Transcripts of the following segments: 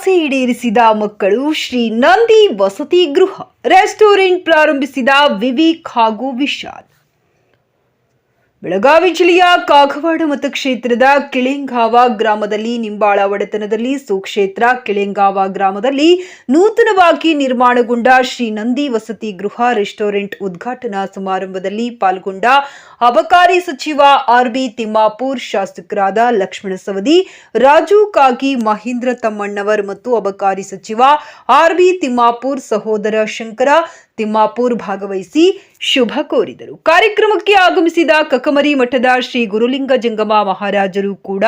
ಆಸೆ ಈಡೇರಿಸಿದ ಮಕ್ಕಳು ಶ್ರೀ ನಂದಿ ವಸತಿ ಗೃಹ ರೆಸ್ಟೋರೆಂಟ್ ಪ್ರಾರಂಭಿಸಿದ ವಿವೇಕ್ ಹಾಗೂ ವಿಶಾಲ್. ಬೆಳಗಾವಿ ಜಿಲ್ಲೆಯ ಕಾಗವಾಡ ಮತಕ್ಷೇತ್ರದ ಕಿಳೆಂಗಾವ ಗ್ರಾಮದಲ್ಲಿ ನಿಂಬಾಳ ಒಡೆತನದಲ್ಲಿ ಸುಕ್ಷೇತ್ರ ಕಿಳೆಂಗಾವ ಗ್ರಾಮದಲ್ಲಿ ನೂತನವಾಗಿ ನಿರ್ಮಾಣಗೊಂಡ ಶ್ರೀ ನಂದಿ ವಸತಿ ಗೃಹ ರೆಸ್ಟೋರೆಂಟ್ ಉದ್ಘಾಟನಾ ಸಮಾರಂಭದಲ್ಲಿ ಪಾಲ್ಗೊಂಡ ಅಬಕಾರಿ ಸಚಿವ ಆರ್.ಬಿ. ತಿಮ್ಮಾಪುರ್, ಶಾಸಕರಾದ ಲಕ್ಷ್ಮಣ ಸವದಿ, ರಾಜು ಕಾಗಿ, ಮಹೇಂದ್ರ ತಮ್ಮಣ್ಣವರ್ ಮತ್ತು ಅಬಕಾರಿ ಸಚಿವ ಆರ್.ಬಿ. ತಿಮ್ಮಾಪುರ್ ಸಹೋದರ ಶಂಕರ ತಿಮ್ಮಾಪುರ್ ಭಾಗವಹಿಸಿ ಶುಭ ಕೋರಿದರು. ಕಾರ್ಯಕ್ರಮಕ್ಕೆ ಆಗಮಿಸಿದ ಕಕಮರಿ ಮಠದ ಶ್ರೀ ಗುರುಲಿಂಗ ಜಂಗಮ ಮಹಾರಾಜರು ಕೂಡ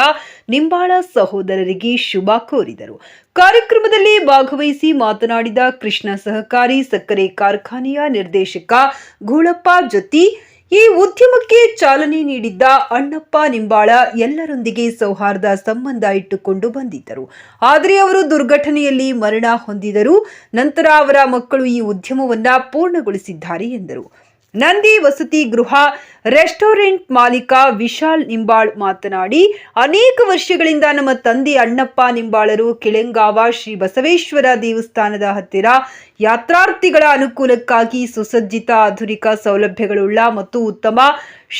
ನಿಂಬಾಳ ಸಹೋದರರಿಗೆ ಶುಭ ಕೋರಿದರು. ಕಾರ್ಯಕ್ರಮದಲ್ಲಿ ಭಾಗವಹಿಸಿ ಮಾತನಾಡಿದ ಕೃಷ್ಣ ಸಹಕಾರಿ ಸಕ್ಕರೆ ಕಾರ್ಖಾನೆಯ ನಿರ್ದೇಶಕ ಗೂಳಪ್ಪ ಜೊತಿ, ಈ ಉದ್ಯಮಕ್ಕೆ ಚಾಲನೆ ನೀಡಿದ್ದ ಅಣ್ಣಪ್ಪ ನಿಂಬಾಳ ಎಲ್ಲರೊಂದಿಗೆ ಸೌಹಾರ್ದ ಸಂಬಂಧ ಇಟ್ಟುಕೊಂಡು ಬಂದಿದ್ದರು. ಆದರೆ ಅವರು ದುರ್ಘಟನೆಯಲ್ಲಿ ಮರಣ ಹೊಂದಿದರು. ನಂತರ ಅವರ ಮಕ್ಕಳು ಈ ಉದ್ಯಮವನ್ನ ಪೂರ್ಣಗೊಳಿಸಿದ್ದಾರೆ ಎಂದರು. ನಂದಿ ವಸತಿ ಗೃಹ ರೆಸ್ಟೋರೆಂಟ್ ಮಾಲೀಕ ವಿಶಾಲ್ ನಿಂಬಾಳ್ ಮಾತನಾಡಿ, ಅನೇಕ ವರ್ಷಗಳಿಂದ ನಮ್ಮ ತಂದೆ ಅಣ್ಣಪ್ಪ ನಿಂಬಾಳರು ಕಿಳೆಂಗಾವ ಶ್ರೀ ಬಸವೇಶ್ವರ ದೇವಸ್ಥಾನದ ಹತ್ತಿರ ಯಾತ್ರಾರ್ಥಿಗಳ ಅನುಕೂಲಕ್ಕಾಗಿ ಸುಸಜ್ಜಿತ ಆಧುನಿಕ ಸೌಲಭ್ಯಗಳುಳ್ಳ ಮತ್ತು ಉತ್ತಮ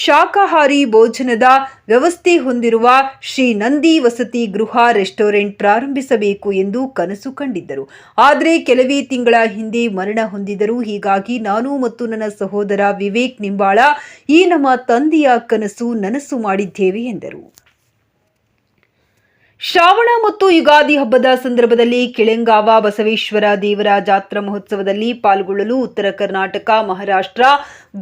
ಶಾಕಾಹಾರಿ ಭೋಜನದ ವ್ಯವಸ್ಥೆ ಹೊಂದಿರುವ ಶ್ರೀ ನಂದಿ ವಸತಿ ಗೃಹ ರೆಸ್ಟೋರೆಂಟ್ ಪ್ರಾರಂಭಿಸಬೇಕು ಎಂದು ಕನಸು ಕಂಡಿದ್ದರು. ಆದರೆ ಕೆಲವೇ ತಿಂಗಳ ಹಿಂದೆ ಮರಣ ಹೊಂದಿದರು. ಹೀಗಾಗಿ ನಾನು ಮತ್ತು ನನ್ನ ಸಹೋದರ ವಿವೇಕ್ ನಿಂಬಾಳ ಈ ನಮ್ಮ ತಂದೆಯ ಕನಸು ನನಸು ಮಾಡಿದ್ದೇವೆ ಎಂದರು. ಶ್ರಾವಣ ಮತ್ತು ಯುಗಾದಿ ಹಬ್ಬದ ಸಂದರ್ಭದಲ್ಲಿ ಕಿಳೆಂಗಾವ ಬಸವೇಶ್ವರ ದೇವರ ಜಾತ್ರಾ ಮಹೋತ್ಸವದಲ್ಲಿ ಪಾಲ್ಗೊಳ್ಳಲು ಉತ್ತರ ಕರ್ನಾಟಕ, ಮಹಾರಾಷ್ಟ್ರ,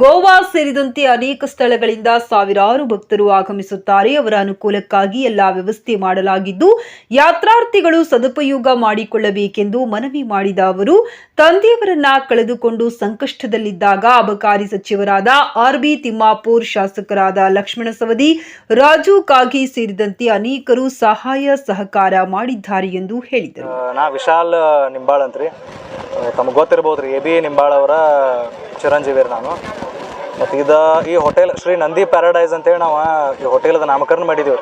ಗೋವಾ ಸೇರಿದಂತೆ ಅನೇಕ ಸ್ಥಳಗಳಿಂದ ಸಾವಿರಾರು ಭಕ್ತರು ಆಗಮಿಸುತ್ತಾರೆ. ಅವರ ಅನುಕೂಲಕ್ಕಾಗಿ ಎಲ್ಲಾ ವ್ಯವಸ್ಥೆ ಮಾಡಲಾಗಿದ್ದು, ಯಾತ್ರಾರ್ಥಿಗಳು ಸದುಪಯೋಗ ಮಾಡಿಕೊಳ್ಳಬೇಕೆಂದು ಮನವಿ ಮಾಡಿದ ಅವರು, ತಂದೆಯವರನ್ನ ಕಳೆದುಕೊಂಡು ಸಂಕಷ್ಟದಲ್ಲಿದ್ದಾಗ ಅಬಕಾರಿ ಸಚಿವರಾದ ಆರ್.ಬಿ. ತಿಮ್ಮಾಪುರ್, ಶಾಸಕರಾದ ಲಕ್ಷ್ಮಣ ಸವದಿ, ರಾಜು ಕಾಗಿ ಸೇರಿದಂತೆ ಅನೇಕರು ಸಹಾಯ ಸಹಕಾರ ಮಾಡಿದ್ದಾರೆ ಎಂದು ಹೇಳಿದರು. ನಾ ವಿಶಾಲ್ ನಿಂಬಾಳ್ ಅಂತ್ರಿ, ತಮಗೆ ಗೊತ್ತಿರಬಹುದ್ರಿ, ಎ.ಬಿ. ನಿಂಬಾಳ್ ಅವರ ಚಿರಂಜೀವಿ ನಾನು. ಮತ್ತು ಈ ಹೋಟೆಲ್ ಶ್ರೀ ನಂದಿ ಪ್ಯಾರಡೈಸ್ ಅಂತೇಳಿ ನಾವು ಈ ಹೋಟೆಲ್ದ ನಾಮಕರಣ ಮಾಡಿದೀವಿ.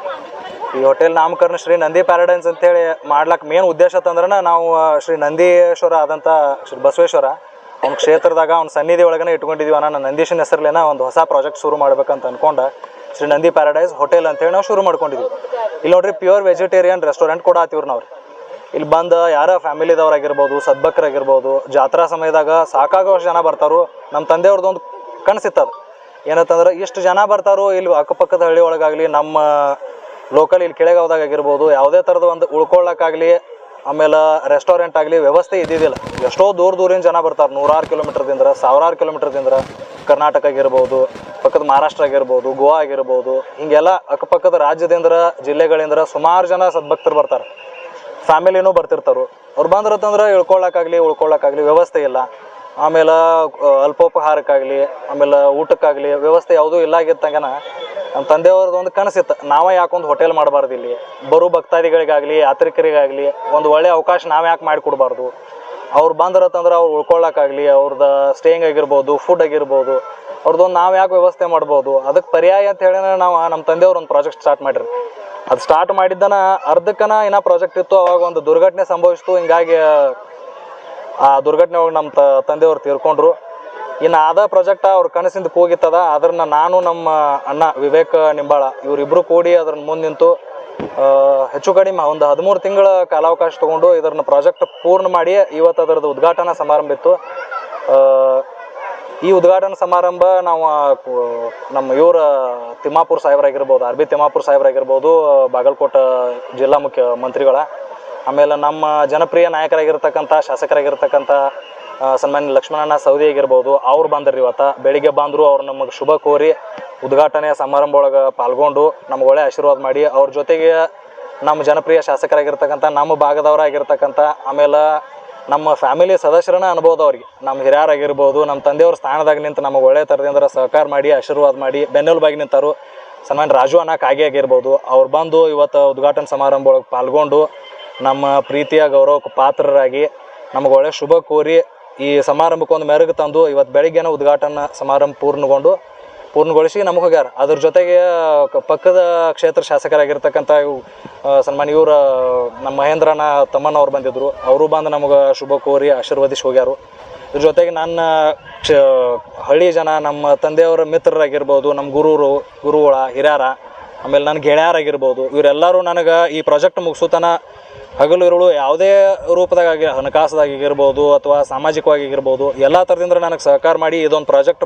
ಈ ಹೋಟೆಲ್ ನಾಮಕರಣ ಶ್ರೀ ನಂದಿ ಪ್ಯಾರಡೈಸ್ ಅಂತೇಳಿ ಮಾಡ್ಲಿಕ್ಕೆ ಮೇನ್ ಉದ್ದೇಶ ಅಂತಂದ್ರೆ, ನಾವು ಶ್ರೀ ನಂದೀಶ್ವರ ಆದಂಥ ಶ್ರೀ ಬಸವೇಶ್ವರ ಅವ್ನ ಕ್ಷೇತ್ರದಾಗ ಅವ್ನ ಸನ್ನಿಧಿ ಒಳಗನೆ ಇಟ್ಕೊಂಡಿದ್ದೀವಿ. ನಾನು ನಂದೀಶನ ಹೆಸರಲ್ಲೇನ ಒಂದು ಹೊಸ ಪ್ರಾಜೆಕ್ಟ್ ಶುರು ಮಾಡ್ಬೇಕಂತ ಅನ್ಕೊಂಡ ಶ್ರೀ ನಂದಿ ಪ್ಯಾರಡೈಸ್ ಹೋಟೆಲ್ ಅಂತೇಳಿ ನಾವು ಶುರು ಮಾಡ್ಕೊಂಡಿದ್ವಿ. ಇಲ್ಲಿ ನೋಡ್ರಿ, ಪ್ಯೂರ್ ವೆಜಿಟೇರಿಯನ್ ರೆಸ್ಟೋರೆಂಟ್ ಕೂಡ ಆತಿವ್ರಿ ನಾವು. ಇಲ್ಲಿ ಬಂದು ಯಾರ ಫ್ಯಾಮಿಲಿದವ್ರಾಗಿರ್ಬೋದು, ಸದ್ಭಕ್ತರಾಗಿರ್ಬೋದು, ಜಾತ್ರಾ ಸಮಯದಾಗ ಸಾಕಾಗೋಷ್ಟು ಜನ ಬರ್ತಾರೋ. ನಮ್ಮ ತಂದೆಯವ್ರದ್ದೊಂದು ಕನಸಿತ್ತದು ಏನಂತಂದ್ರೆ, ಇಷ್ಟು ಜನ ಬರ್ತಾರೋ ಇಲ್ಲಿ ಅಕ್ಕಪಕ್ಕದ ಹಳ್ಳಿ ಒಳಗಾಗಲಿ, ನಮ್ಮ ಲೋಕಲ್ ಇಲ್ಲಿ ಕೆಳಗಾವದಾಗ ಆಗಿರ್ಬೋದು, ಯಾವುದೇ ಥರದ ಒಂದು ಉಳ್ಕೊಳ್ಳೋಕ್ಕಾಗಲಿ, ಆಮೇಲೆ ರೆಸ್ಟೋರೆಂಟ್ ಆಗಲಿ ವ್ಯವಸ್ಥೆ ಇದ್ದಿದ್ದಿಲ್ಲ. ಎಷ್ಟೋ ದೂರಿನ ಜನ ಬರ್ತಾರೆ, ನೂರಾರು ಕಿಲೋಮೀಟರ್ದಿಂದ, ಸಾವಿರಾರು ಕಿಲೋಮೀಟರ್ದಿಂದ. ಕರ್ನಾಟಕ ಆಗಿರ್ಬೋದು, ಪಕ್ಕದ ಮಹಾರಾಷ್ಟ್ರ ಆಗಿರ್ಬೋದು, ಗೋವಾ ಆಗಿರ್ಬೋದು, ಹಿಂಗೆಲ್ಲ ಅಕ್ಕಪಕ್ಕದ ರಾಜ್ಯದಿಂದ, ಜಿಲ್ಲೆಗಳಿಂದ ಸುಮಾರು ಜನ ಸದ್ಭಕ್ತರು ಬರ್ತಾರೆ. ಫ್ಯಾಮಿಲಿನೂ ಬರ್ತಿರ್ತಾರೆ. ಅವ್ರು ಬಂದಿರತ್ತಂದ್ರೆ ಉಳ್ಕೊಳ್ಳೋಕ್ಕಾಗಲಿ ವ್ಯವಸ್ಥೆ ಇಲ್ಲ. ಆಮೇಲೆ ಅಲ್ಪೋಪಹಾರಕ್ಕಾಗಲಿ, ಆಮೇಲೆ ಊಟಕ್ಕಾಗಲಿ ವ್ಯವಸ್ಥೆ ಯಾವುದೂ ಇಲ್ಲ ಆಗಿತ್ತಂಗನ ನಮ್ಮ ತಂದೆಯವ್ರದ್ದು ಒಂದು ಕನಸಿತ್ತು, ನಾವೇ ಯಾಕೊಂದು ಹೋಟೆಲ್ ಮಾಡಬಾರ್ದು, ಇಲ್ಲಿ ಬರೋ ಭಕ್ತಾದಿಗಳಿಗಾಗಲಿ, ಯಾತ್ರಿಕರಿಗಾಗಲಿ ಒಂದು ಒಳ್ಳೆಯ ಅವಕಾಶ ನಾವೇ ಯಾಕೆ ಮಾಡಿಕೊಡ್ಬಾರ್ದು. ಅವ್ರು ಬಂದಿರತ್ತಂದ್ರೆ ಅವ್ರು ಉಳ್ಕೊಳ್ಳೋಕ್ಕಾಗಲಿ, ಅವ್ರದ್ದು ಸ್ಟೇಯಿಂಗ್ ಆಗಿರ್ಬೋದು, ಫುಡ್ ಆಗಿರ್ಬೋದು, ಅವ್ರದ್ದೊಂದು ನಾವು ಯಾಕೆ ವ್ಯವಸ್ಥೆ ಮಾಡ್ಬೋದು. ಅದಕ್ಕೆ ಪರ್ಯಾಯ ಅಂತ ಹೇಳಿ ನಾವು ನಮ್ಮ ತಂದೆಯವ್ರು ಒಂದು ಪ್ರಾಜೆಕ್ಟ್ ಸ್ಟಾರ್ಟ್ ಮಾಡಿರಿ. ಅದು ಸ್ಟಾರ್ಟ್ ಮಾಡಿದ್ದನ ಅರ್ಧಕ್ಕನ ಇನ್ನೂ ಪ್ರಾಜೆಕ್ಟ್ ಇತ್ತು. ಅವಾಗ ಒಂದು ದುರ್ಘಟನೆ ಸಂಭವಿಸ್ತು. ಹಿಂಗಾಗಿ ಆ ದುರ್ಘಟನೆ ಒಳಗೆ ನಮ್ಮ ತಂದೆಯವ್ರು ತೀರ್ಕೊಂಡ್ರು. ಇನ್ನು ಆದ ಪ್ರಾಜೆಕ್ಟ್ ಅವ್ರ ಕನಸಿಂದ ಕೂಗಿತ್ತದ. ಅದನ್ನು ನಾನು ನಮ್ಮ ಅಣ್ಣ ವಿವೇಕ್ ನಿಂಬಾಳ ಇವರಿಬ್ಬರು ಕೂಡಿ ಅದ್ರನ್ನ ಮುಂದೆ ನಿಂತು ಹೆಚ್ಚು ಕಡಿಮೆ ಒಂದು 13 ತಿಂಗಳ ಕಾಲಾವಕಾಶ ತೊಗೊಂಡು ಇದನ್ನ ಪ್ರಾಜೆಕ್ಟ್ ಪೂರ್ಣ ಮಾಡಿ ಇವತ್ತು ಅದರದ್ದು ಉದ್ಘಾಟನಾ ಸಮಾರಂಭ ಇತ್ತು. ಈ ಉದ್ಘಾಟನಾ ಸಮಾರಂಭ ನಾವು ನಮ್ಮ ಇವ್ರ ತಿಮ್ಮಾಪುರ್ ಸಾಹೇಬರಾಗಿರ್ಬೋದು, ಆರ್.ಬಿ. ತಿಮ್ಮಾಪುರ್ ಸಾಹೇಬರಾಗಿರ್ಬೋದು, ಬಾಗಲಕೋಟೆ ಜಿಲ್ಲಾ ಮುಖ್ಯಮಂತ್ರಿಗಳ, ಆಮೇಲೆ ನಮ್ಮ ಜನಪ್ರಿಯ ನಾಯಕರಾಗಿರ್ತಕ್ಕಂಥ ಶಾಸಕರಾಗಿರ್ತಕ್ಕಂಥ ಸನ್ಮಾನ್ಯ ಲಕ್ಷ್ಮಣಣ್ಣ ಸವದಿ ಆಗಿರ್ಬೋದು, ಅವ್ರು ಬಂದ್ರಿ. ಇವತ್ತು ಬೆಳಿಗ್ಗೆ ಬಂದರು. ಅವ್ರು ನಮಗೆ ಶುಭ ಕೋರಿ ಉದ್ಘಾಟನೆಯ ಸಮಾರಂಭ ಒಳಗೆ ಪಾಲ್ಗೊಂಡು ನಮ್ಗೆ ಒಳ್ಳೆ ಆಶೀರ್ವಾದ ಮಾಡಿ, ಅವ್ರ ಜೊತೆಗೆ ನಮ್ಮ ಜನಪ್ರಿಯ ಶಾಸಕರಾಗಿರ್ತಕ್ಕಂಥ, ನಮ್ಮ ಭಾಗದವರಾಗಿರ್ತಕ್ಕಂಥ, ಆಮೇಲೆ ನಮ್ಮ ಫ್ಯಾಮಿಲಿ ಸದಸ್ಯರನ್ನ ಅನ್ಬೋದು. ಅವ್ರಿಗೆ ನಮ್ಮ ಹಿರಿಯರಾಗಿರ್ಬೋದು, ನಮ್ಮ ತಂದೆಯವ್ರ ಸ್ಥಾನದಾಗ ನಿಂತು ನಮಗೆ ಒಳ್ಳೆ ಥರದಿಂದ ಸಹಕಾರ ಮಾಡಿ ಆಶೀರ್ವಾದ ಮಾಡಿ ಬೆನ್ನೆಲುಬಾಗಿ ನಿಂತಾರು. ಸನ್ಮಾನ್ಯ ರಾಜು ಅಣ್ಣ ಕಾಗೆ ಆಗಿರ್ಬೋದು, ಅವ್ರು ಬಂದು ಇವತ್ತು ಉದ್ಘಾಟನಾ ಸಮಾರಂಭ ಒಳಗೆ ಪಾಲ್ಗೊಂಡು ನಮ್ಮ ಪ್ರೀತಿಯ ಗೌರವಕ್ಕೆ ಪಾತ್ರರಾಗಿ ನಮಗೆ ಒಳ್ಳೆ ಶುಭ ಕೋರಿ ಈ ಸಮಾರಂಭಕ್ಕೆ ಒಂದು ಮೆರುಗು ತಂದು ಇವತ್ತು ಬೆಳಿಗ್ಗೆನ ಉದ್ಘಾಟನಾ ಸಮಾರಂಭ ಪೂರ್ಣಗೊಂಡು ಪೂರ್ಣಗೊಳಿಸಿ ನಮಗೆ ಹೋಗ್ಯಾರ. ಅದ್ರ ಜೊತೆಗೆ ಪಕ್ಕದ ಕ್ಷೇತ್ರ ಶಾಸಕರಾಗಿರ್ತಕ್ಕಂಥ ಸನ್ಮಾನ್ಯ ಇವ್ರ ನಮ್ಮ ಮಹೇಂದ್ರನ ತಮ್ಮನವ್ರು ಬಂದಿದ್ದರು. ಅವರು ಬಂದು ನಮಗೆ ಶುಭ ಕೋರಿ ಆಶೀರ್ವದಿಸಿ ಹೋಗ್ಯಾರು. ಇದ್ರ ಜೊತೆಗೆ ನನ್ನ ಹಳ್ಳಿ ಜನ, ನಮ್ಮ ತಂದೆಯವರ ಮಿತ್ರರಾಗಿರ್ಬೋದು, ನಮ್ಮ ಗುರುಗಳ ಹಿರಿಯರ, ಆಮೇಲೆ ನನ್ನ ಗೆಳೆಯರಾಗಿರ್ಬೋದು, ಇವರೆಲ್ಲರೂ ನನಗೆ ಈ ಪ್ರಾಜೆಕ್ಟ್ ಮುಗಿಸುತ್ತಾನ ಹಗಲು ಇರುಳು ಯಾವುದೇ ರೂಪದಾಗಿ ಹಣಕಾಸದಾಗಿರ್ಬೋದು ಅಥವಾ ಸಾಮಾಜಿಕವಾಗಿರ್ಬೋದು ಎಲ್ಲ ಥರದಿಂದ ನನಗೆ ಸಹಕಾರ ಮಾಡಿ ಇದೊಂದು ಪ್ರಾಜೆಕ್ಟ್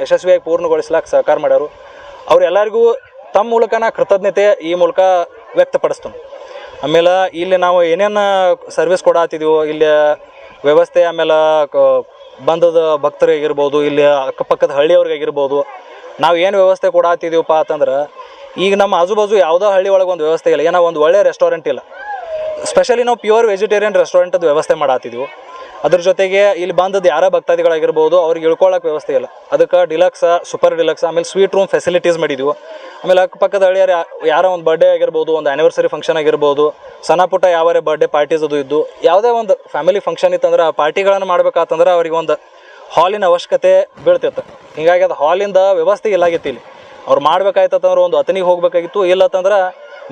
ಯಶಸ್ವಿಯಾಗಿ ಪೂರ್ಣಗೊಳಿಸ್ಲಿಕ್ಕೆ ಸಹಕಾರ ಮಾಡ್ಯಾರು. ಅವರೆಲ್ಲರಿಗೂ ತಮ್ಮ ಮೂಲಕ ನಾ ಕೃತಜ್ಞತೆ ಈ ಮೂಲಕ ವ್ಯಕ್ತಪಡಿಸ್ತೀನಿ. ಆಮೇಲೆ ಇಲ್ಲಿ ನಾವು ಏನೇನು ಸರ್ವಿಸ್ ಕೊಡಾತಿದ್ದೀವೋ ಇಲ್ಲಿ ವ್ಯವಸ್ಥೆ, ಆಮೇಲೆ ಬಂಧದ ಭಕ್ತರಿಗಿರ್ಬೋದು, ಇಲ್ಲಿ ಅಕ್ಕಪಕ್ಕದ ಹಳ್ಳಿಯವ್ರಿಗಾಗಿರ್ಬೋದು, ನಾವು ಏನು ವ್ಯವಸ್ಥೆ ಕೊಡಾತಿದ್ದೀವಪ್ಪ ಅಂತಂದ್ರೆ, ಈಗ ನಮ್ಮ ಆಜುಬಾಜು ಯಾವುದೋ ಹಳ್ಳಿ ಒಳಗೆ ಒಂದು ವ್ಯವಸ್ಥೆ ಇಲ್ಲ, ಏನೋ ಒಂದು ಒಳ್ಳೆಯ ರೆಸ್ಟೋರೆಂಟ್ ಇಲ್ಲ. ಸ್ಪೆಷಲಿ ನಾವು ಪ್ಯೂರ್ ವೆಜಿಟೇರಿಯನ್ ರೆಸ್ಟೋರೆಂಟದ್ದು ವ್ಯವಸ್ಥೆ ಮಾಡಾತಿದ್ದೀವಿ. ಅದ್ರ ಜೊತೆಗೆ ಇಲ್ಲಿ ಬಂದದ್ದು ಯಾರ ಭಕ್ತಾದಿಗಳಾಗಿರ್ಬೋದು ಅವ್ರಿಗೆ ಇಳ್ಕೊಳ್ಳೋಕೆ ವ್ಯವಸ್ಥೆ ಇಲ್ಲ. ಅದಕ್ಕೆ ಡಿಲಕ್ಸ್, ಸೂಪರ್ ಡಿಲಕ್ಸ್, ಆಮೇಲೆ ಸ್ವೀಟ್ ರೂಮ್ ಫೆಸಿಲಿಟೀಸ್ ಮಾಡಿದ್ವಿ. ಆಮೇಲೆ ಅಕ್ಕಪಕ್ಕದ ಹಳ್ಳಿಯರು ಯಾರೋ ಒಂದು ಬರ್ಡೇ ಆಗಿರ್ಬೋದು, ಒಂದು ಆ್ಯನಿವರ್ಸರಿ ಫಂಕ್ಷನ್ ಆಗಿರ್ಬೋದು, ಸಣ್ಣ ಪುಟ್ಟ ಯಾವರೇ ಬರ್ಡೇ ಪಾರ್ಟೀಸ್ ಅದು ಇದ್ದು, ಯಾವುದೇ ಒಂದು ಫ್ಯಾಮಿಲಿ ಫಂಕ್ಷನ್ ಇತ್ತಂದ್ರೆ ಆ ಪಾರ್ಟಿಗಳನ್ನು ಮಾಡ್ಬೇಕಾತಂದ್ರೆ ಅವ್ರಿಗೆ ಒಂದು ಹಾಲಿನ ಅವಶ್ಯಕತೆ ಬೀಳ್ತಿತ್ತು. ಹೀಗಾಗಿ ಅದು ಹಾಲಿಂದ ವ್ಯವಸ್ಥೆ ಇಲ್ಲಾಗಿತ್ತು. ಇಲ್ಲಿ ಅವ್ರು ಮಾಡ್ಬೇಕಾಯ್ತಂದ್ರೆ ಒಂದು ಅತನಿಗೆ ಹೋಗಬೇಕಾಗಿತ್ತು, ಇಲ್ಲತ್ತಂದ್ರೆ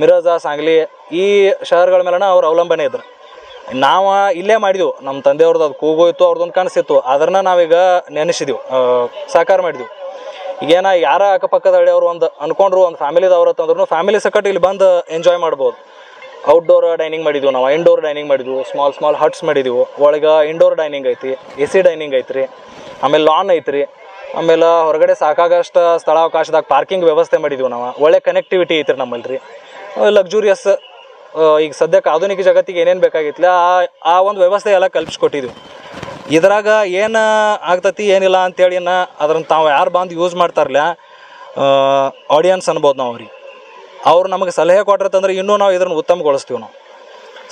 ಮಿರಜ, ಸಾಂಗ್ಲಿ ಈ ಶಹರಗಳ ಮೇಲೆ ಅವ್ರ ಅವಲಂಬನೆ ಇದ್ರು. ನಾವು ಇಲ್ಲೇ ಮಾಡಿದೆವು. ನಮ್ಮ ತಂದೆಯವ್ರದ್ದು ಅದು ಕೂಗೋಯ್ತು, ಅವ್ರದ್ದೊಂದು ಕನಸಿತ್ತು, ಅದನ್ನು ನಾವೀಗ ನೆನೆಸಿದೆವು, ಸಾಕಾರ ಮಾಡಿದೆವು. ಈಗೇನ ಯಾರ ಅಕ್ಕಪಕ್ಕದ ಹಳ್ಳಿಯವರು ಒಂದು ಅಂದ್ಕೊಂಡ್ರು ಒಂದು ಫ್ಯಾಮಿಲಿದವ್ರು ಅಂತಂದ್ರೂ ಫ್ಯಾಮಿಲಿ ಸಕಟ್ ಇಲ್ಲಿ ಬಂದು ಎಂಜಾಯ್ ಮಾಡ್ಬೋದು. ಔಟ್ಡೋರ್ ಡೈನಿಂಗ್ ಮಾಡಿದ್ವಿ, ನಾವು ಇಂಡೋರ್ ಡೈನಿಂಗ್ ಮಾಡಿದ್ವಿ, ಸ್ಮಾಲ್ ಹಟ್ಸ್ ಮಾಡಿದ್ವಿ. ಒಳಗೆ ಇಂಡೋರ್ ಡೈನಿಂಗ್ ಐತಿ, AC ಡೈನಿಂಗ್ ಐತ್ರಿ, ಆಮೇಲೆ ಲಾನ್ ಐತ್ರಿ. ಆಮೇಲೆ ಹೊರಗಡೆ ಸಾಕಾಗಷ್ಟು ಸ್ಥಳಾವಕಾಶದಾಗ ಪಾರ್ಕಿಂಗ್ ವ್ಯವಸ್ಥೆ ಮಾಡಿದ್ವಿ. ನಾವು ಒಳ್ಳೆ ಕನೆಕ್ಟಿವಿಟಿ ಐತ್ರಿ ನಮ್ಮಲ್ಲಿ ರೀ. ಲಕ್ಸುರಿಯಸ್ ಈಗ ಸದ್ಯಕ್ಕೆ ಆಧುನಿಕ ಜಗತ್ತಿಗೆ ಏನೇನು ಬೇಕಾಗಿತ್ತಲ್ಲ ಆ ಒಂದು ವ್ಯವಸ್ಥೆ ಎಲ್ಲ ಕಲ್ಪಿಸ್ಕೊಟ್ಟಿದ್ವಿ. ಇದ್ರಾಗ ಏನು ಆಗ್ತತಿ ಏನಿಲ್ಲ ಅಂತೇಳಿ ಅದ್ರನ್ನ ತಾವು ಯಾರು ಬಂದು ಯೂಸ್ ಮಾಡ್ತಾರಲ್ಲ ಆಡಿಯನ್ಸ್ ಅನ್ಬೋದು ನಾವು ಅವ್ರಿಗೆ. ಅವ್ರು ನಮಗೆ ಸಲಹೆ ಕೊಟ್ಟಿರ್ತಂದ್ರೆ ಇನ್ನೂ ನಾವು ಇದನ್ನು ಉತ್ತಮಗೊಳಿಸ್ತೀವಿ. ನಾವು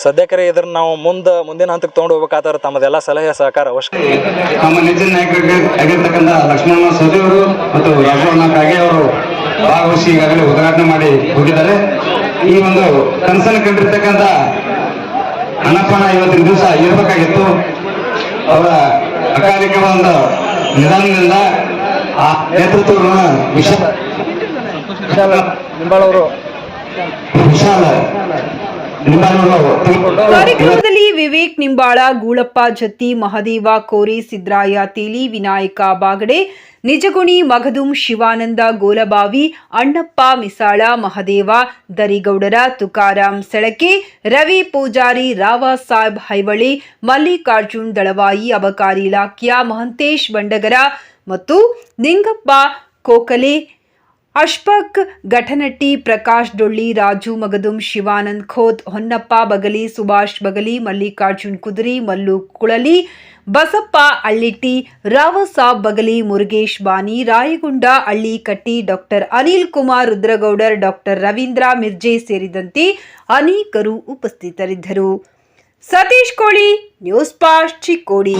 ಸದ್ಯಕ್ಕೆ ಇದನ್ನು ನಾವು ಮುಂದಿನ ಹಂತಕ್ಕೆ ತೊಗೊಂಡು ಹೋಗ್ಬೇಕಾದ್ರೆ ತಮ್ಮದೆಲ್ಲ ಸಲಹೆ ಸಹಕಾರ ಅವಶ್ಯಕ. ನಮ್ಮ ನೆಚ್ಚಿನ ನಾಯಕರಾಗಿರ್ತಕ್ಕಂಥ ಲಕ್ಷ್ಮಣ ಸವದಿ ಅವರು ಮತ್ತು ರಾಘವಣ್ಣ ಕಾಗೆ ಅವರು ಭಾಗವಹಿಸಿ ಈಗಾಗಲೇ ಉದ್ಘಾಟನೆ ಮಾಡಿ ಹೋಗಿದ್ದಾರೆ. ಈ ಒಂದು ಕನಸನ್ನು ಕಂಡಿರ್ತಕ್ಕಂಥ ಅಣ್ಣಪ್ಪನ ಇವತ್ತಿನ ದಿವಸ ಇರಬೇಕಾಗಿತ್ತು. ಅವರ ಅಕಾಲಿಕ ಒಂದು ನಿಧನದಿಂದ ಆ ನೇತೃತ್ವವನ್ನು ಕಾರ್ಯಕ್ರಮದಲ್ಲಿ ವಿವೇಕ್ ನಿಂಬಾಳ, ಗೂಳಪ್ಪ ಜತ್ತಿ, ಮಹದೇವ ಕೋರಿ, ಸಿದ್ರಾಯ ತೇಲಿ, ವಿನಾಯಕ ಬಾಗಡೆ, ನಿಜಗುಣಿ, ಮಗದುಂ, ಶಿವಾನಂದ ಗೋಲಬಾವಿ, ಅಣ್ಣಪ್ಪ ಮಿಸಾಳ, ಮಹದೇವ ದರಿಗೌಡರ, ತುಕಾರಾಮ್ ಸೆಳಕೆ, ರವಿ ಪೂಜಾರಿ, ರಾವ ಸಾಹೇಬ್ ಹೈವಳಿ, ಮಲ್ಲಿಕಾರ್ಜುನ್ ದಳವಾಯಿ, ಅಬಕಾರಿ ಇಲಾಖೆಯ ಮಹಂತೇಶ್ ಬಂಡಗರ ಮತ್ತು ನಿಂಗಪ್ಪ ಕೋಕಲೆ, ಅಶ್ಫಕ್ ಘಟನಟ್ಟಿ, ಪ್ರಕಾಶ್ ಡೊಳ್ಳಿ, ರಾಜು ಮಗದುಂ, ಶಿವಾನಂದ್ ಖೋತ್, ಹೊನ್ನಪ್ಪ ಬಗಲಿ, ಸುಭಾಷ್ ಬಗಲಿ, ಮಲ್ಲಿಕಾರ್ಜುನ್ ಕುದುರಿ, ಮಲ್ಲು ಕುಳಲಿ, ಬಸಪ್ಪ ಅಳ್ಳಿಟ್ಟಿ, ರಾವಸಾಬ್ ಬಗಲಿ, ಮುರುಗೇಶ್ ಬಾನಿ, ರಾಯಗುಂಡ ಅಳ್ಳಿಕಟ್ಟಿ, ಡಾಕ್ಟರ್ ಅನಿಲ್ ಕುಮಾರ್ ರುದ್ರಗೌಡರ್, ಡಾಕ್ಟರ್ ರವೀಂದ್ರ ಮಿರ್ಜೆ ಸೇರಿದಂತೆ ಅನೇಕರು ಉಪಸ್ಥಿತರಿದ್ದರು. ಸತೀಶ್ ಕೋಳಿ, ನ್ಯೂಸ್ ಪಾಸ್ಟ್, ಚಿಕ್ಕೋಡಿ.